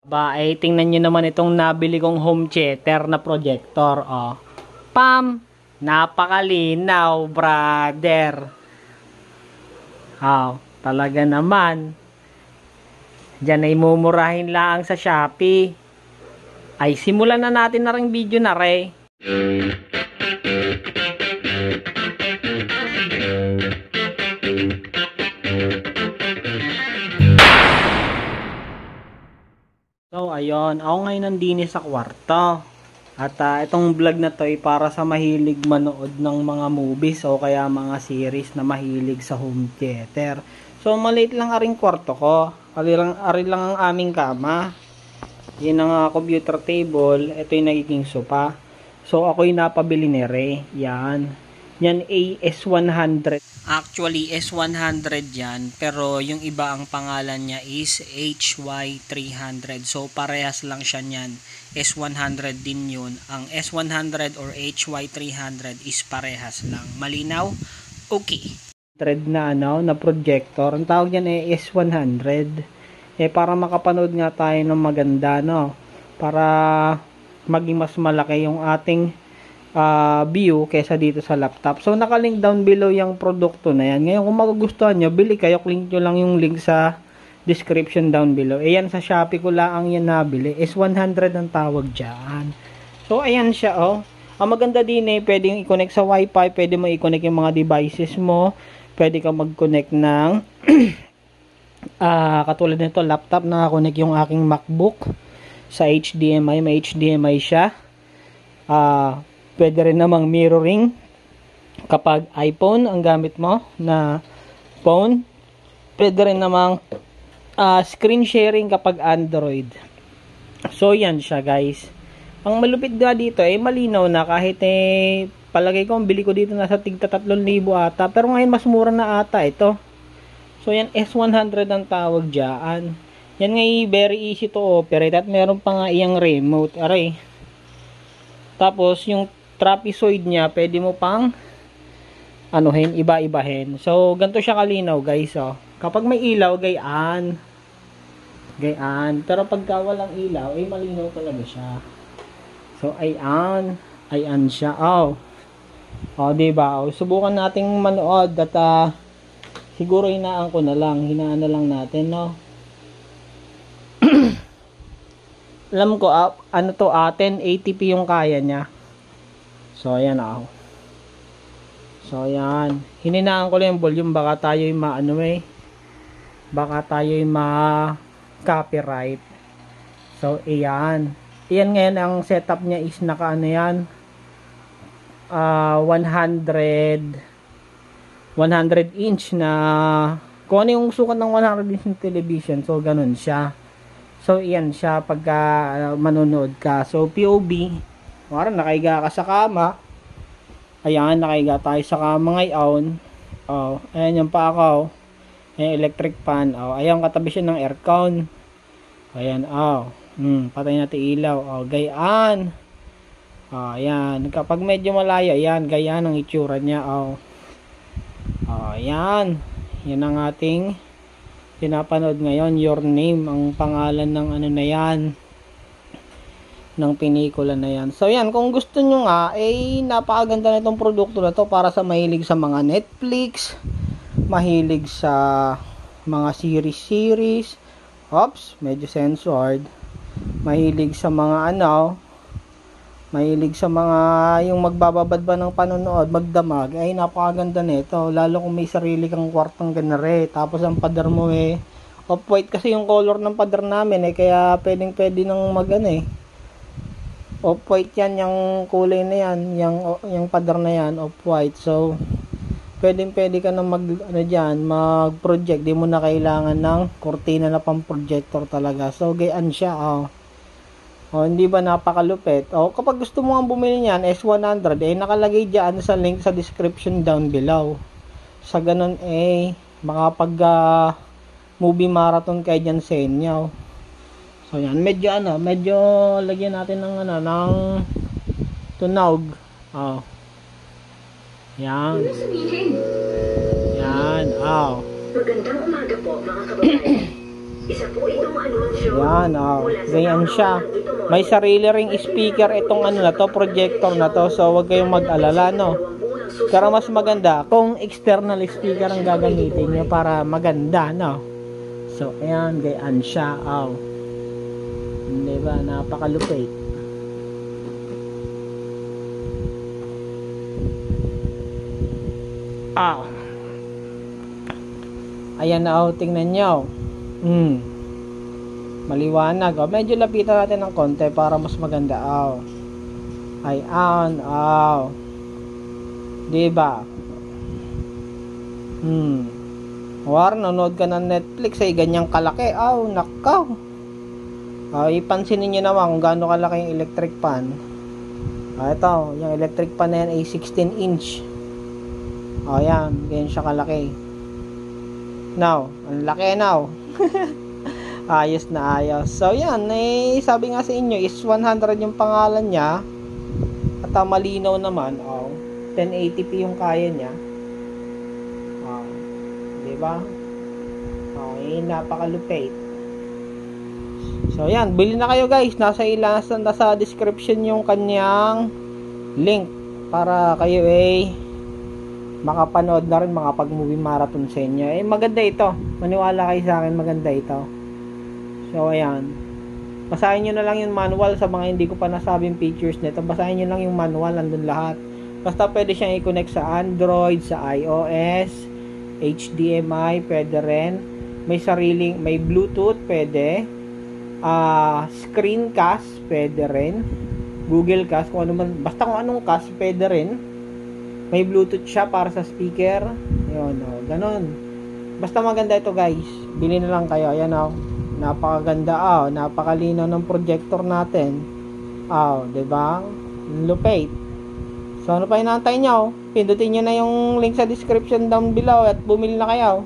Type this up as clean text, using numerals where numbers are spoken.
Ba, eh, tingnan nyo naman itong nabili kong home theater na projector, oh. Pam! Napakalinaw, brother. Oh, talaga naman. Diyan ay mumurahin lang sa Shopee. Ay, simulan na natin na ring video na re. So, ayun. Ako ngayon nandini sa kwarto. At itong vlog na to ay para sa mahilig manood ng mga movies o kaya mga series na mahilig sa home theater. So, maliit lang aring kwarto ko. Ari lang ang aming kama. Yan ang computer table. Ito yung nagiging sofa. So, ako'y napabili ni Re. Yan. Yan AS100. Actually, S100 yan. Pero yung iba ang pangalan niya is HY300. So, parehas lang siya niyan. S100 din yun. Ang S100 or HY300 is parehas lang. Malinaw? Okay. Thread na na projector. Ang tawag niyan ay S100. Para makapanood nga tayo ng maganda, no? Para maging mas malaki yung ating view kaysa dito sa laptop. So, nakalink down below yung produkto na yan. Ngayon, kung magugustuhan nyo, bili kayo. Click nyo lang yung link sa description down below. Ayan, sa Shopee ko lang yan nabili. S100 ang tawag dyan. So, ayan siya, oh. Ang maganda din pwedeng i-connect sa Wi-Fi. Pwede mo i-connect yung mga devices mo. Pwede ka mag-connect ng katulad nito, laptop. Nakakonect yung aking MacBook sa HDMI. May HDMI siya. Pwede rin namang mirroring kapag iPhone ang gamit mo na phone. Pwede rin namang screen sharing kapag Android. So, yan siya, guys. Ang malupit nga dito malinaw na kahit palagay ko, ang bili ko dito nasa tigta 3,000 ata. Pero ngayon, mas mura na ata ito. So, yan, S100 ang tawag dyan. Yan nga, very easy to operate. At meron pa nga iyang remote. Aray. Tapos, yung trapezoid niya, pwede mo pang iba-ibahin. So, ganito siya kalinaw, guys, oh. Kapag may ilaw, gayaan. Pero pagka walang ilaw, malinaw talaga siya. So, ayan siya, oh. Oh, diba? Oh, subukan nating manood at siguro hinaan na lang natin, no? Alam ko, 1080p yung kaya niya. So, ayan ako. So, ayan. Hininaan ko lang yung volume. Baka tayo'y copyright. So, ayan. Ayan ngayon, ang setup niya is 100 inch na kung ano yung sukat ng 100 inch ng television. So, ganun siya. So, iyan siya pagka manonood ka. So, POV. Parang nakaiga ka sa kama. Ayan, nakaiga tayo sa kama ngayon. Oh, ayan yung pakaw. Ayan, electric fan. Oh, ayan, katabi siya ng aircon. Ayan, oh. Patay natin ilaw. Oh, gayaan. Oh, ayan. Kapag medyo malayo, ayan, gayaan ang itsura niya. Oh. Oh, ayan. Yan ang ating pinapanood ngayon. Your Name ang pangalan ng na yan, ng pelikula na yan. So yan, kung gusto nyo nga napakaganda na itong produkto na to para sa mahilig sa mga Netflix, mahilig sa mga series. Oops, medyo censored. Mahilig sa mga mahilig sa mga yung magbababad ba ng panonood, magdamag, napakaganda nito. Lalo kung may sarili kang kwartong ganare. Tapos ang pader mo off-white kasi yung color ng pader namin kaya pwede nang off-white yan, yung kulay na yan, yung pader na yan, off-white. So, pwede ka na mag-project. Di mo na kailangan ng kortina na pang projector talaga. So, gayaan siya, oh. Oh, hindi ba napakalupit? Oh, kapag gusto mo ang bumili niyan, S100, nakalagay diyan sa link sa description down below. Sa ganun, makapag movie marathon kayo dyan sa inyo. So, yan. Medyo lagyan natin ng tunog. Oh. Yan. Yan. Oh. Magandang umaga po, mga kababayan. Isa po itong anunsyo. Yan, ganyan siya. May sarili ring speaker itong ano na to, projector na to. So, wag kayong mag-alala, no? Pero mas maganda kung external speaker ang gagamitin nyo para maganda, no? So, ayan, ganyan siya. Diba? Napakalupit. Ayan na, tingnan nyo. Maliwanag. Medyo lapitan natin ng konti para mas maganda. Ayan. Diba? War, nanonood ka ng Netflix ay ganyang kalaki. Nakaw. Ipansinin nyo naman kung gaano kalaki yung electric fan. Ito, yung electric fan na yan ay 16 inch. Ayan, ganyan siya kalaki. Now, ang laki now. Ayos na ayos. So, yan, sabi nga sa inyo is 100 yung pangalan niya. At malinaw naman, 1080p yung kaya niya. Diba? Napakalupit. So, yan, bili na kayo guys. Nasa description yung kanyang link para kayo makapanood na rin, makapag-movie marathon sa inyo. Maganda ito. Maniwala kayo sa akin, maganda ito. So, ayan. Basahin nyo na lang yung manual sa mga hindi ko pa nasabing features nito. Basahin nyo lang yung manual, nandun lahat. Basta pwede siyang i-connect sa Android, sa iOS, HDMI, pwede rin. May Bluetooth, pwede. Screencast, pwede rin. Google Cast, kung ano man, basta kung anong cast, pwede rin. May Bluetooth siya para sa speaker. Yun, ganon. Basta maganda ito guys. Bili na lang kayo. Ayan, napakaganda, napakalinaw ng projector natin. Diba? Lupit. So, ano pa inaantay nyo? Pindutin nyo na yung link sa description down below at bumili na kayo.